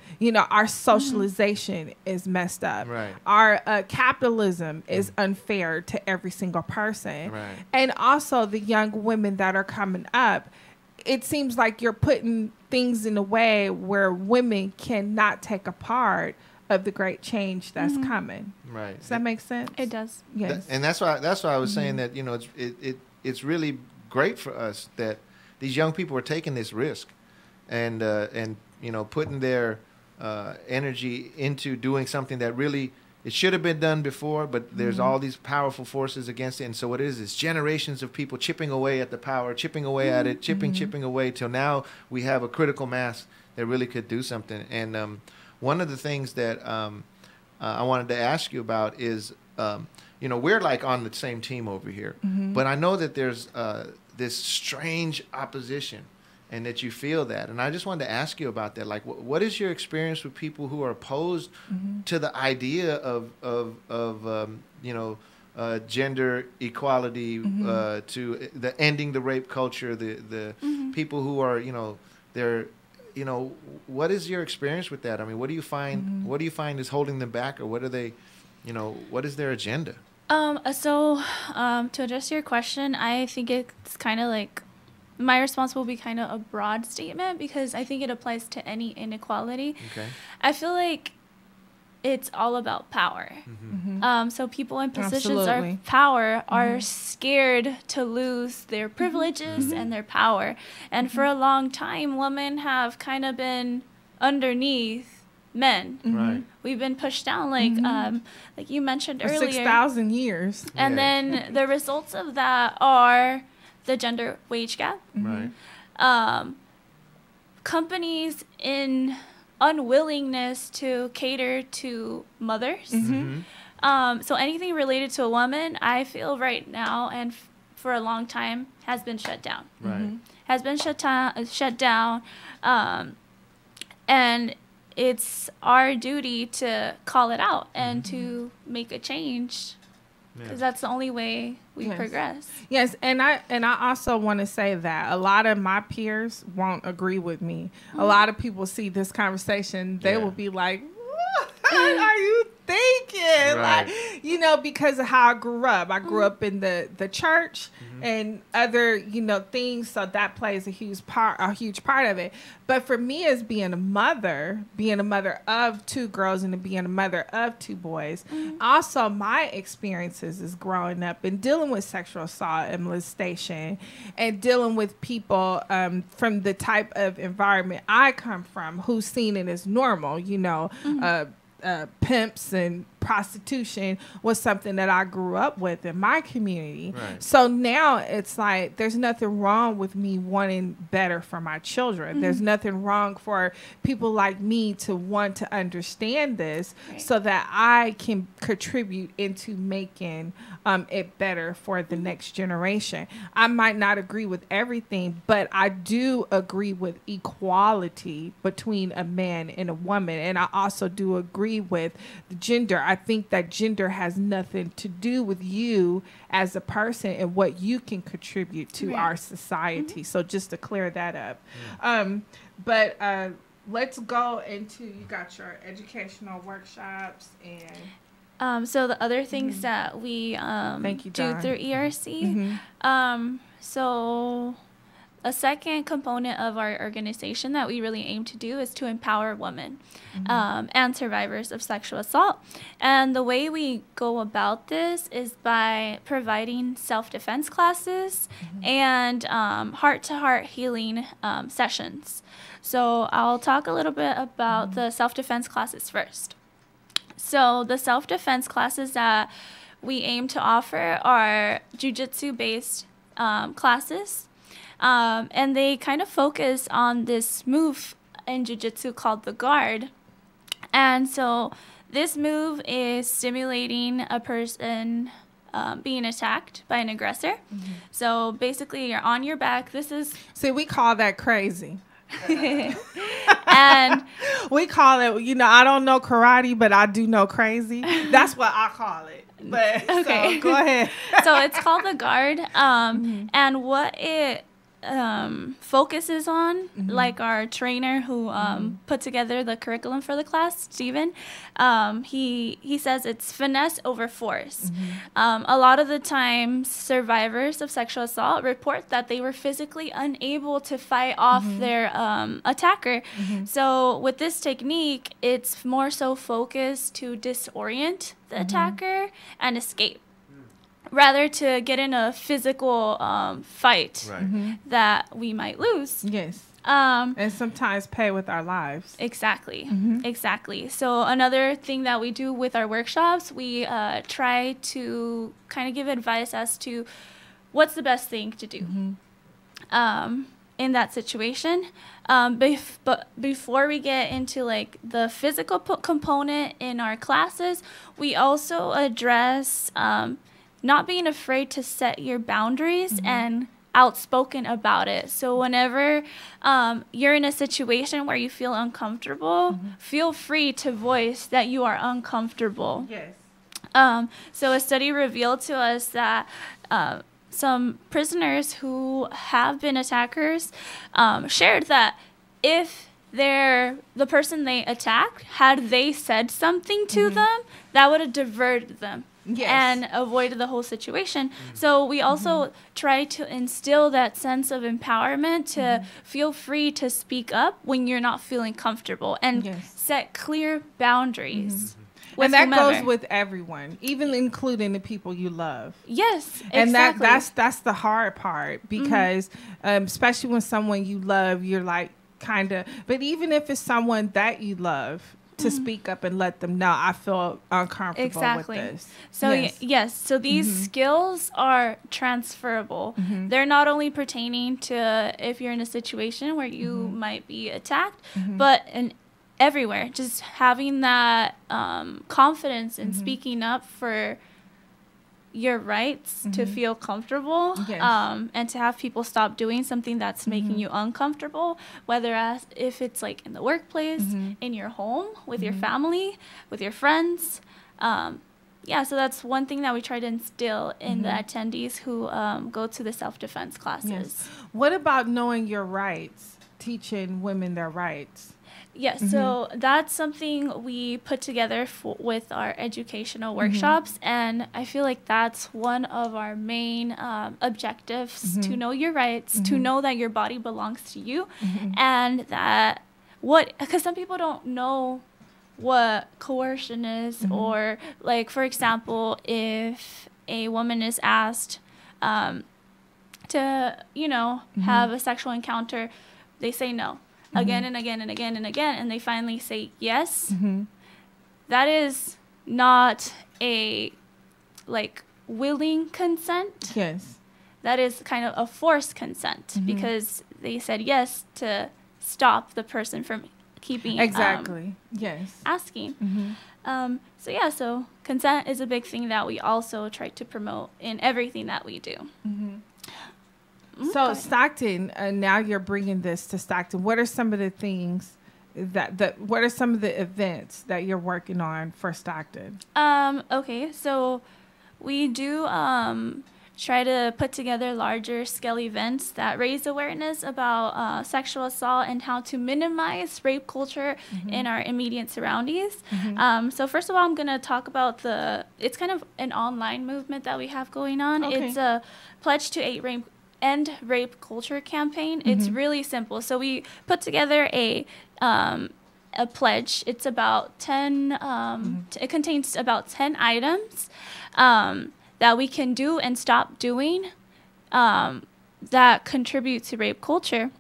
Our socialization is messed up. Right. Our capitalism is unfair to every single person. Right. And also the young women that are coming up, it seems like you're putting things in a way where women cannot take a part of the great change that's coming. Right. Does that make sense? It does. Yes. And that's why I was saying that it's really great for us that these young people are taking this risk, and putting their energy into doing something that really it should have been done before, but there's all these powerful forces against it, and so what it is generations of people chipping away at the power, chipping away at it, chipping away till now we have a critical mass that really could do something. And one of the things that I wanted to ask you about is, we're like on the same team over here, but I know that there's this strange opposition and that you feel that. And I just wanted to ask you about that. Like, what is your experience with people who are opposed to the idea of gender equality, to the ending the rape culture, the people who are, they're, what is your experience with that? I mean, what do you find? What do you find is holding them back, or what are they? What is their agenda? To address your question, I think it's kind of like my response will be kind of a broad statement because I think it applies to any inequality. Okay. I feel like it's all about power. So people in positions of power are scared to lose their privileges and their power. And for a long time, women have kind of been underneath men. Right. We've been pushed down, like you mentioned For earlier. 6,000 years. And then the results of that are the gender wage gap. Right. Companies in unwillingness to cater to mothers. So anything related to a woman, I feel right now and for a long time has been shut down. Right. Has been shut down. And it's our duty to call it out and to make a change. Because that's the only way we progress. Yes, and I also want to say that a lot of my peers won't agree with me. A lot of people see this conversation, they will be like, "What are you thinking?" kid. Right. Like, you know, because of how I grew up. I grew up in the church and other, you know, things. So that plays a huge part of it. But for me, as being a mother of two girls and being a mother of two boys, also my experiences is growing up and dealing with sexual assault and molestation and dealing with people from the type of environment I come from who's seen it as normal, you know, pimps and prostitution was something that I grew up with in my community. Right. So now it's like there's nothing wrong with me wanting better for my children. There's nothing wrong for people like me to want to understand this so that I can contribute into making it better for the next generation. I might not agree with everything, but I do agree with equality between a man and a woman. And I also do agree with the gender. I think that gender has nothing to do with you as a person and what you can contribute to our society. So just to clear that up. But let's go into, you got your educational workshops and... So the other things that we Thank you, do Dawn. through ERC, so a second component of our organization that we really aim to do is to empower women and survivors of sexual assault. And the way we go about this is by providing self-defense classes and heart-to-heart healing sessions. So I'll talk a little bit about the self-defense classes first. So the self-defense classes that we aim to offer are jiu-jitsu-based classes. And they kind of focus on this move in jiu-jitsu called the guard. And so this move is stimulating a person being attacked by an aggressor. So basically you're on your back. See, we call that crazy. And we call it, you know, I don't know karate, but I do know crazy. That's what I call it. But okay, so, go ahead. So it's called the guard. And what it focuses on, like our trainer who put together the curriculum for the class, Steven, he says it's finesse over force. A lot of the times survivors of sexual assault report that they were physically unable to fight off their attacker. So with this technique, it's more so focused to disorient the attacker and escape, rather to get in a physical fight that we might lose. Yes. And sometimes pay with our lives. Exactly. Exactly. So another thing that we do with our workshops, we try to kind of give advice as to what's the best thing to do in that situation. But before we get into like the physical component in our classes, we also address not being afraid to set your boundaries and outspoken about it. So whenever you're in a situation where you feel uncomfortable, feel free to voice that you are uncomfortable. Yes. So a study revealed to us that some prisoners who have been attackers shared that if the person they attacked, had they said something to them, that would have diverted them. Yes. And avoid the whole situation. So we also try to instill that sense of empowerment to feel free to speak up when you're not feeling comfortable and set clear boundaries. And that whomever. goes with everyone, even including the people you love. Yes, and exactly. that's the hard part, because especially when someone you love, you're like kind of. But even if it's someone that you love, to speak up and let them know, I feel uncomfortable with this. So yes, so these skills are transferable. They're not only pertaining to if you're in a situation where you might be attacked, but everywhere. Just having that confidence in speaking up for your rights to feel comfortable, and to have people stop doing something that's making you uncomfortable, whether if it's like in the workplace, in your home, with your family, with your friends. So that's one thing that we try to instill in the attendees who go to the self-defense classes. What about knowing your rights, teaching women their rights? Yes, so that's something we put together with our educational workshops, and I feel like that's one of our main objectives, to know your rights, to know that your body belongs to you, and that because some people don't know what coercion is, or like, for example, if a woman is asked to, have a sexual encounter, they say no. Again and again and again and again, and they finally say yes. That is not a willing consent. Yes. That is kind of a forced consent, because they said yes to stop the person from keeping yes, asking. So consent is a big thing that we also try to promote in everything that we do. So Stockton, now you're bringing this to Stockton. What are some of the things what are some of the events that you're working on for Stockton? Okay, so we do try to put together larger scale events that raise awareness about sexual assault and how to minimize rape culture in our immediate surroundings. So first of all, I'm going to talk about it's kind of an online movement that we have going on. Okay. It's a pledge to end rape culture campaign. It's really simple. So we put together a pledge. It's about 10, it contains about 10 items that we can do and stop doing that contribute to rape culture.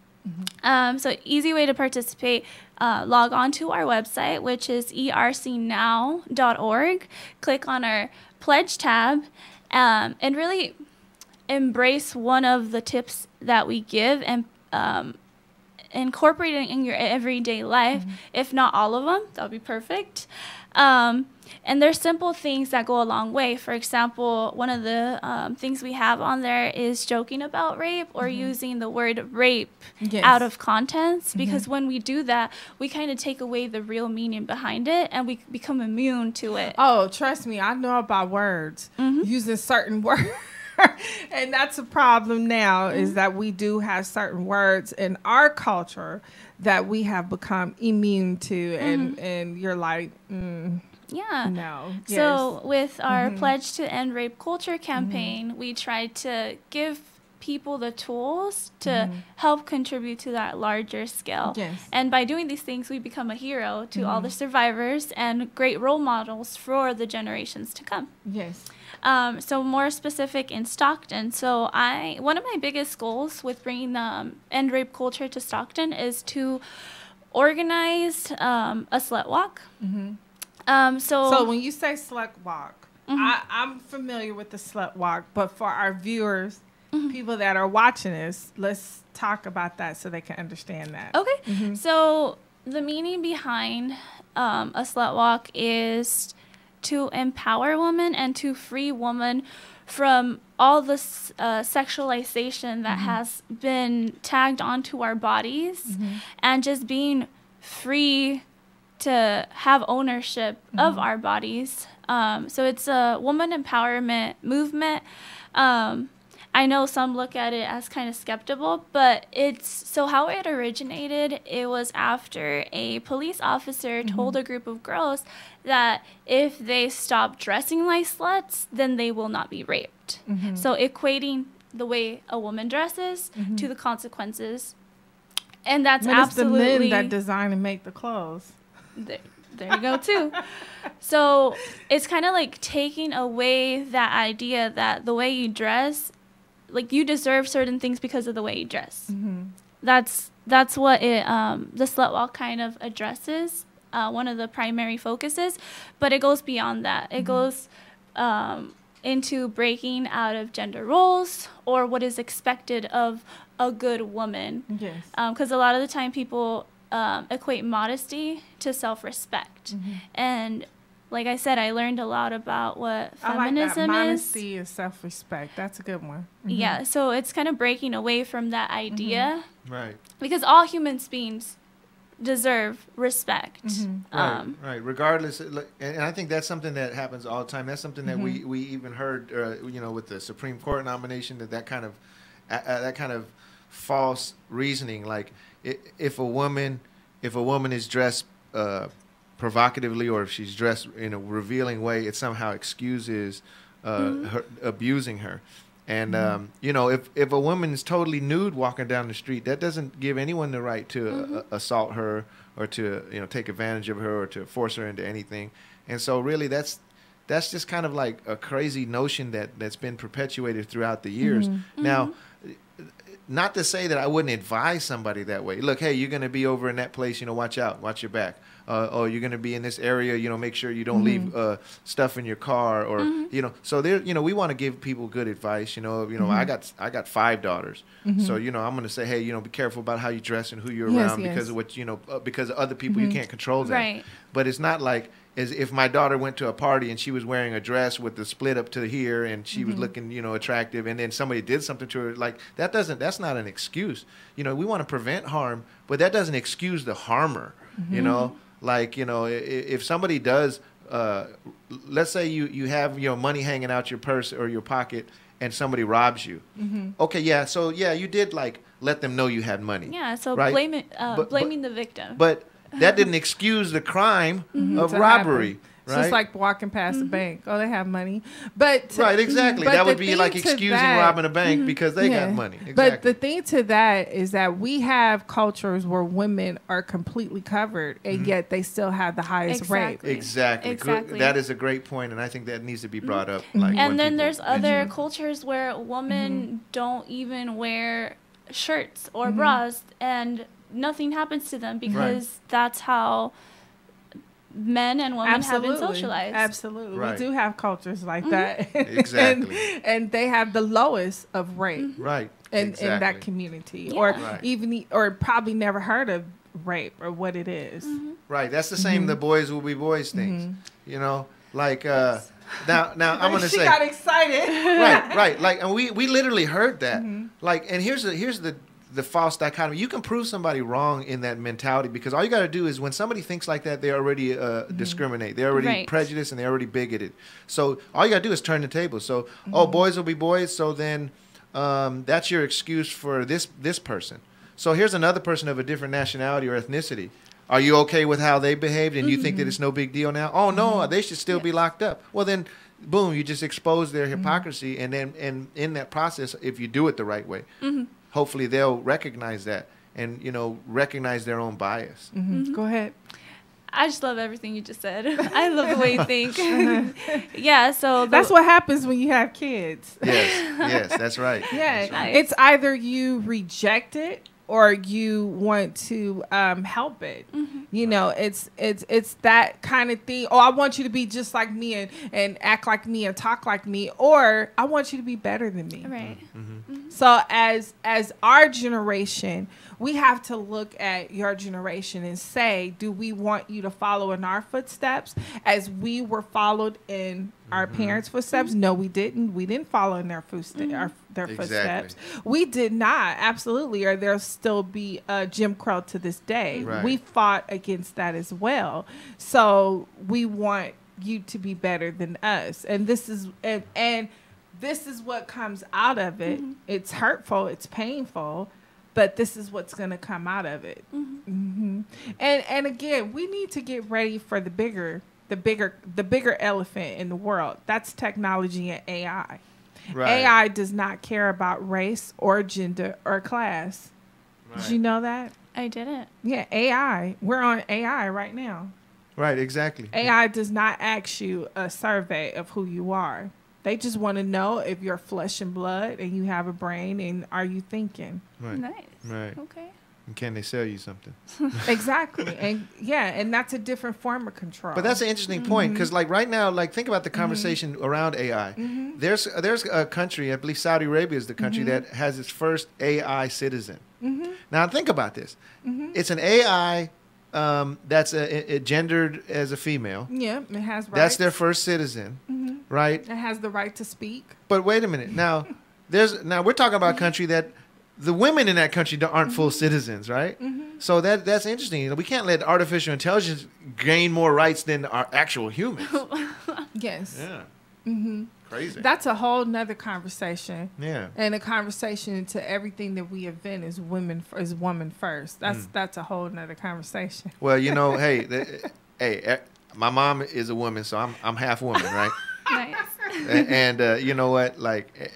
So easy way to participate, log on to our website, which is ercnow.org. Click on our pledge tab, and really embrace one of the tips that we give and incorporate it in your everyday life. If not all of them, that would be perfect. And there's simple things that go a long way. For example, one of the things we have on there is joking about rape or using the word rape out of context, because when we do that, we kind of take away the real meaning behind it and we become immune to it. Oh, trust me, I know about words, using certain words. And that's a problem now, is that we do have certain words in our culture that we have become immune to, and you're like, yeah. No. So with our Pledge to End Rape Culture campaign, we try to give people the tools to help contribute to that larger scale. Yes. And by doing these things, we become a hero to all the survivors and great role models for the generations to come. Yes. So more specific in Stockton. So one of my biggest goals with bringing end rape culture to Stockton is to organize a slut walk. So when you say slut walk, I'm familiar with the slut walk, but for our viewers, people that are watching this, let's talk about that so they can understand that. Okay. So the meaning behind a slut walk is to empower women and to free women from all the sexualization that has been tagged onto our bodies, and just being free to have ownership of our bodies. So it's a woman empowerment movement. I know some look at it as kind of skeptical, but how it originated, it was after a police officer told a group of girls that if they stop dressing like sluts, then they will not be raped. So equating the way a woman dresses to the consequences. And that's absolutely... It's the men that design and make the clothes. There you go, too. So it's kind of like taking away that idea that the way you dress, like, you deserve certain things because of the way you dress. That's what the slut walk kind of addresses, one of the primary focuses, but it goes beyond that. It goes into breaking out of gender roles or what is expected of a good woman. Yes. Because a lot of the time people equate modesty to self-respect. And like I said, I learned a lot about what feminism is. Modesty is self-respect. That's a good one. Yeah, so it's kind of breaking away from that idea. Right. Because all human beings deserve respect. Right. Regardless, and I think that's something that happens all the time. That's something that we even heard, with the Supreme Court nomination, that kind of false reasoning. Like, if a woman if a woman is dressed provocatively, or if she's dressed in a revealing way, it somehow excuses her abusing her. And you know, if a woman is totally nude walking down the street, that doesn't give anyone the right to assault her, or to, you know, take advantage of her, or to force her into anything. And so really that's just kind of like a crazy notion that's been perpetuated throughout the years. Now, not to say that I wouldn't advise somebody that way. Look, hey, you're going to be over in that place, you know, watch out, watch your back. Oh, you're going to be in this area, you know, make sure you don't leave stuff in your car, or you know. So there, you know, we want to give people good advice. You know, I got 5 daughters, so you know, I'm going to say, hey, you know, be careful about how you dress and who you're around, because of what, you know, because of other people, you can't control that. Right. But it's not like as if my daughter went to a party and she was wearing a dress with the split up to here, and she was looking, you know, attractive, and then somebody did something to her. Like, that's not an excuse. You know, we want to prevent harm, but that doesn't excuse the harmer. You know, like, you know, if somebody does, let's say you have, you know, money hanging out your purse or your pocket, and somebody robs you. Okay, yeah, so yeah, you did like let them know you had money. Yeah, so right? blaming the victim. But that didn't excuse the crime of To robbery. happen. Right? It's just like walking past a bank. Oh, they have money. But right, exactly. but That would the be like thing to excusing that- robbing a bank because they got money. Exactly. But the thing to that is that we have cultures where women are completely covered, and yet they still have the highest rate. Exactly. Exactly. That is a great point, and I think that needs to be brought up. Like, And when then people there's other mention it. cultures where women don't even wear shirts or bras, and nothing happens to them because that's how men and women have been socialized. Absolutely. Right. We do have cultures like that. Exactly. and they have the lowest of rape Right. in Exactly. that community. Yeah. Or Right. or probably never heard of rape or what it is. Right. That's the same the boys will be boys things. You know, like now I'm gonna She say got excited. right. Like, and we literally heard that. Like, and here's the false dichotomy. You can prove somebody wrong in that mentality, because all you got to do is when somebody thinks like that, they already discriminate. They're already Right. prejudiced, and they're already bigoted. So all you got to do is turn the table. So, oh, boys will be boys. So then that's your excuse for this person. So here's another person of a different nationality or ethnicity. Are you okay with how they behaved, and you think that it's no big deal now? Oh, no, they should still be locked up. Well, then, boom, you just expose their hypocrisy. And then and in that process, if you do it the right way, hopefully they'll recognize that and, you know, recognize their own bias. Go ahead. I just love everything you just said. I love the way you think. Yeah, so That's what happens when you have kids. Yes, that's right. Yeah, That's right. it's either you reject it or you want to help it. You know, it's that kind of thing. Oh, I want you to be just like me and act like me and talk like me, or I want you to be better than me. right. So as our generation, we have to look at your generation and say, do we want you to follow in our footsteps as we were followed in our parents' footsteps? No, we didn't. We didn't follow in their footsteps. We did not, absolutely, or there'll still be Jim Crow to this day. Right. We fought against that as well. So we want you to be better than us. And this is and this is what comes out of it. It's hurtful, it's painful, but this is what's going to come out of it. And again, we need to get ready for the bigger elephant in the world. That's technology and AI. Right. AI does not care about race or gender or class. Did you know that? I didn't. Yeah, AI. We're on AI right now. Right, exactly. AI does not ask you a survey of who you are. They just want to know if you're flesh and blood and you have a brain and are you thinking. Right. Nice. Right. Okay. And can they sell you something? Exactly. And yeah, and that's a different form of control. But that's an interesting point, because like right now, like think about the conversation around AI. There's a country, I believe Saudi Arabia is the country that has its first AI citizen. Now think about this. It's an AI that's gendered as a female. Yeah, it has rights. That's their first citizen, right? It has the right to speak. But wait a minute. Now we're talking about a country that the women in that country aren't full citizens, right? So that's interesting. You know, we can't let artificial intelligence gain more rights than our actual humans. Yes. Yeah. Crazy. That's a whole nother conversation. Yeah. And a conversation to everything that we invent is women first. That's a whole nother conversation. Well, you know, hey, my mom is a woman, so I'm half woman, right? Nice. And you know what? Like,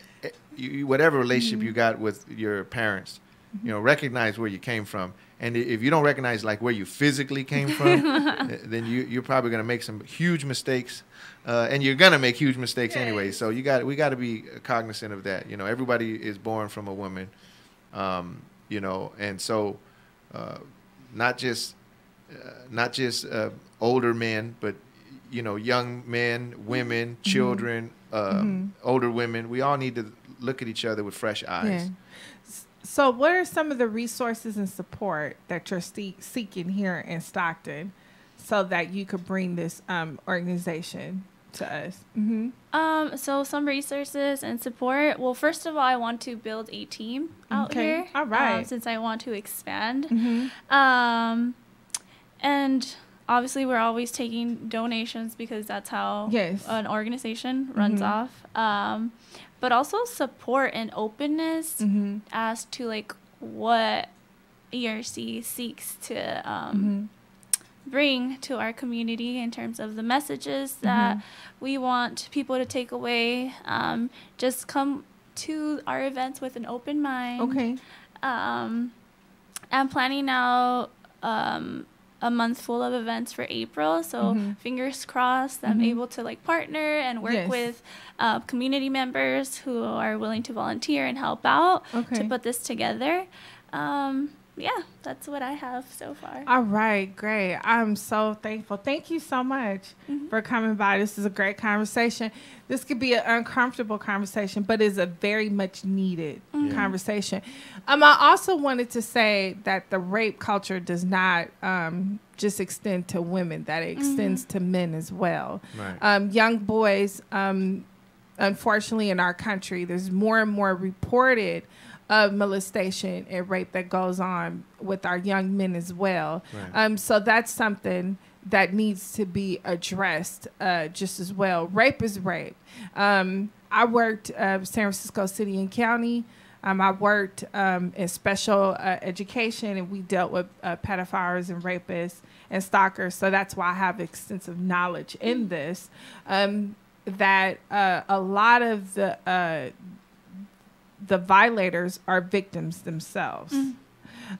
whatever relationship you got with your parents, you know, recognize where you came from. And if you don't recognize like where you physically came from, then you're probably going to make some huge mistakes, and you're going to make huge mistakes anyway. So we got to be cognizant of that. You know, everybody is born from a woman, you know, and so not just older men, but you know, young men, women, children, older women. We all need to look at each other with fresh eyes. Yeah. So what are some of the resources and support that you're seeking here in Stockton so that you could bring this organization to us? So some resources and support. Well, first of all, I want to build a team out here. All right. Since I want to expand. And obviously, we're always taking donations because that's how an organization runs off. But also support and openness as to like what ERC seeks to bring to our community in terms of the messages that we want people to take away. Just come to our events with an open mind. Okay. I'm planning out a month full of events for April, so fingers crossed I'm able to like partner and work with community members who are willing to volunteer and help out to put this together. Yeah, that's what I have so far. All right, great. I'm so thankful. Thank you so much for coming by. This is a great conversation. This could be an uncomfortable conversation, but it's a very much needed conversation. I also wanted to say that the rape culture does not just extend to women, that it extends to men as well. Right. Young boys, unfortunately in our country, there's more and more reported of molestation and rape that goes on with our young men as well. Right. So that's something that needs to be addressed just as well. Rape is rape. I worked San Francisco City and County. I worked in special education, and we dealt with pedophiles and rapists and stalkers. So that's why I have extensive knowledge in this. That a lot of the violators are victims themselves.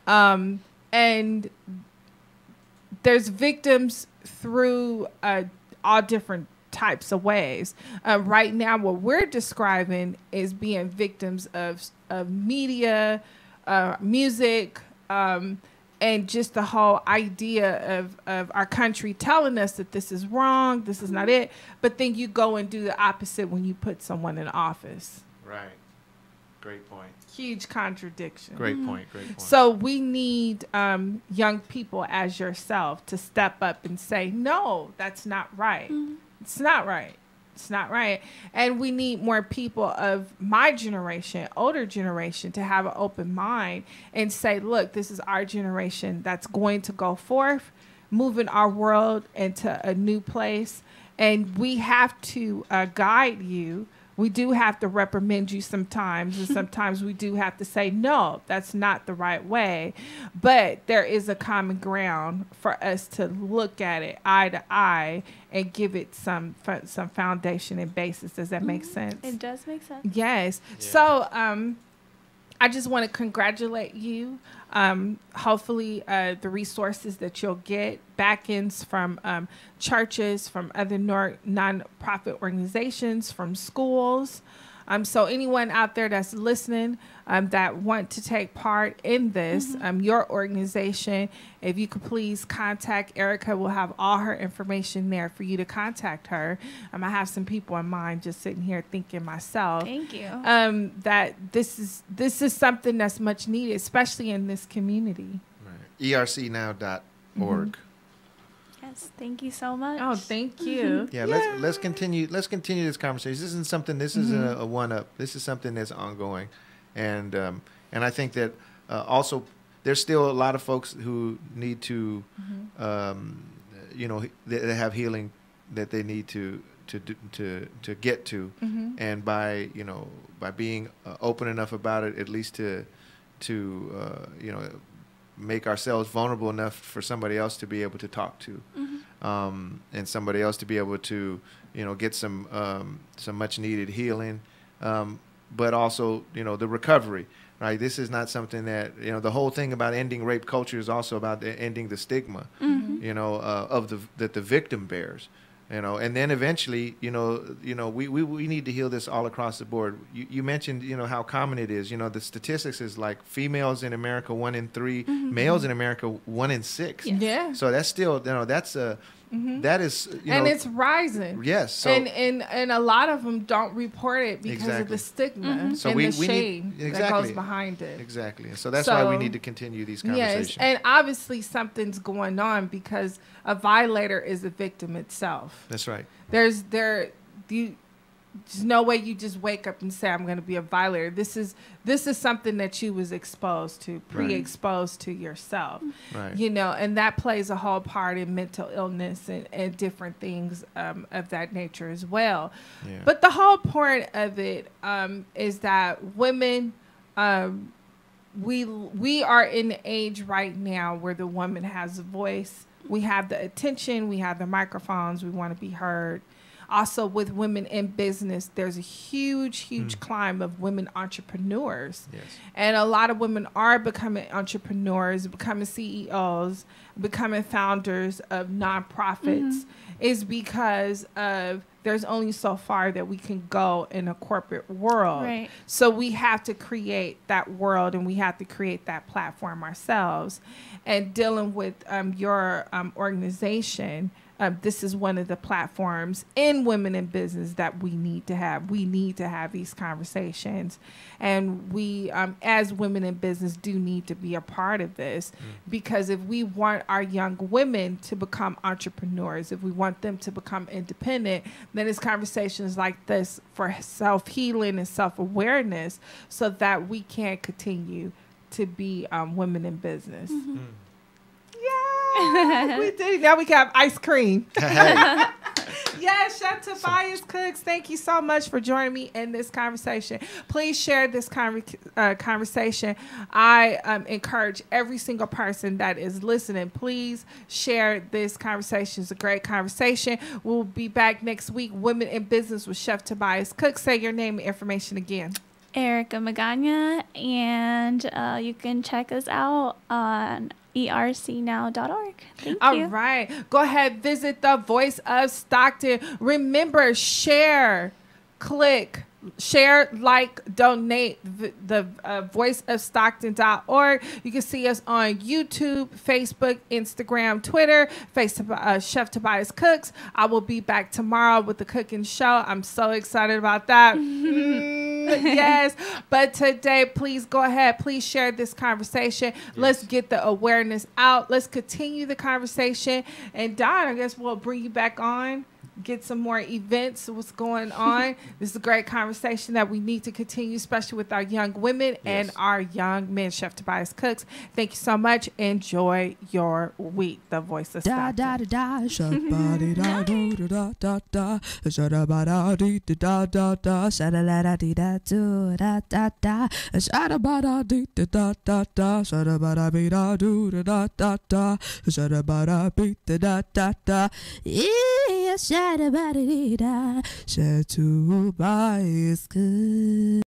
And there's victims through all different types of ways. Right now, what we're describing is being victims of media, music, and just the whole idea of our country telling us that this is wrong, this is not it. But then you go and do the opposite when you put someone in office. Right. Great point. Huge contradiction. Great point. Great point. So we need young people as yourself to step up and say, no, that's not right. It's not right. It's not right. And we need more people of my generation, older generation, to have an open mind and say, look, this is our generation that's going to go forth, moving our world into a new place. And we have to guide you. We do have to reprimand you sometimes, and sometimes we do have to say, no, that's not the right way. But there is a common ground for us to look at it eye to eye and give it some foundation and basis. Does that make sense? It does make sense. Yes. Yeah. So I just want to congratulate you. Hopefully the resources that you'll get, back-ends from churches, from other non-profit organizations, from schools. So anyone out there that's listening that want to take part in this, your organization, if you could please contact Erica, we'll have all her information there for you to contact her. I have some people in mind just sitting here thinking myself. Thank you. That this is something that's much needed, especially in this community. Right. ERCnow.org. Yes, thank you so much. Oh, thank you. Yeah, let's continue this conversation. This isn't something. This isn't a one-up. This is something that's ongoing, and I think that also there's still a lot of folks who need to, they have healing that they need to to get to, and by by being open enough about it, at least to make ourselves vulnerable enough for somebody else to be able to talk to, and somebody else to be able to get some much needed healing, but also the recovery. Right, this is not something that the whole thing about ending rape culture is also about ending the stigma, that the victim bears, and then eventually, we need to heal this all across the board. You mentioned, how common it is. The statistics is like females in America 1 in 3, males in America 1 in 6. Yeah. So that's still, that's a. That is, and it's rising. Yes, so and a lot of them don't report it because of the stigma so and we the shame need, that goes behind it. Exactly. So that's why we need to continue these conversations. Yes, and obviously something's going on because a violator is a victim itself. That's right. There's no way you just wake up and say I'm going to be a violator. This is something that you was exposed to, pre-exposed to yourself. Right. And that plays a whole part in mental illness and different things of that nature as well. Yeah. But the whole point of it is that women, we are in the age right now where the woman has a voice. We have the attention. We have the microphones. We want to be heard. Also, with women in business, there's a huge climb of women entrepreneurs. Yes. And a lot of women are becoming entrepreneurs, becoming CEOs, becoming founders of nonprofits, is because of there's only so far that we can go in a corporate world. Right. So we have to create that world, and we have to create that platform ourselves. And dealing with your organization, this is one of the platforms in Women in Business that we need to have. We need to have these conversations. And we, as women in business, do need to be a part of this, because if we want our young women to become entrepreneurs, if we want them to become independent, then it's conversations like this for self-healing and self-awareness so that we can continue to be women in business. Yeah, we did. Now we can have ice cream. Yes, Chef Tobias Cooks, thank you so much for joining me in this conversation. Please share this conversation. I encourage every single person that is listening, please share this conversation. It's a great conversation. We'll be back next week. Women in Business with Chef Tobias Cooks. Say your name and information again. Erica Magana, and you can check us out on ercnow.org. Thank you. All right. Go ahead, visit the Voice of Stockton. Remember, share, click, share, like, donate the voiceofstockton.org. You can see us on YouTube, Facebook, Instagram, Twitter, Chef Tobias Cooks. I will be back tomorrow with the cooking show. I'm so excited about that. Yes. But today, please go ahead. Please share this conversation. Yes. Let's get the awareness out. Let's continue the conversation. And Don, I guess we'll bring you back on. Get some more events, what's going on. This is a great conversation that we need to continue, especially with our young women and our young men. Chef Tobias Cooks, thank you so much. Enjoy your week. The Voice of Stockton. Da da da da, shabba da do da da da, shabba da dee da da da, shabba da dee da do da da da, shabba da dee da da da, shabba da be da do da da da, shabba da beat da da da. Yeah, shabba da dee da, Chef Tobias Cooks.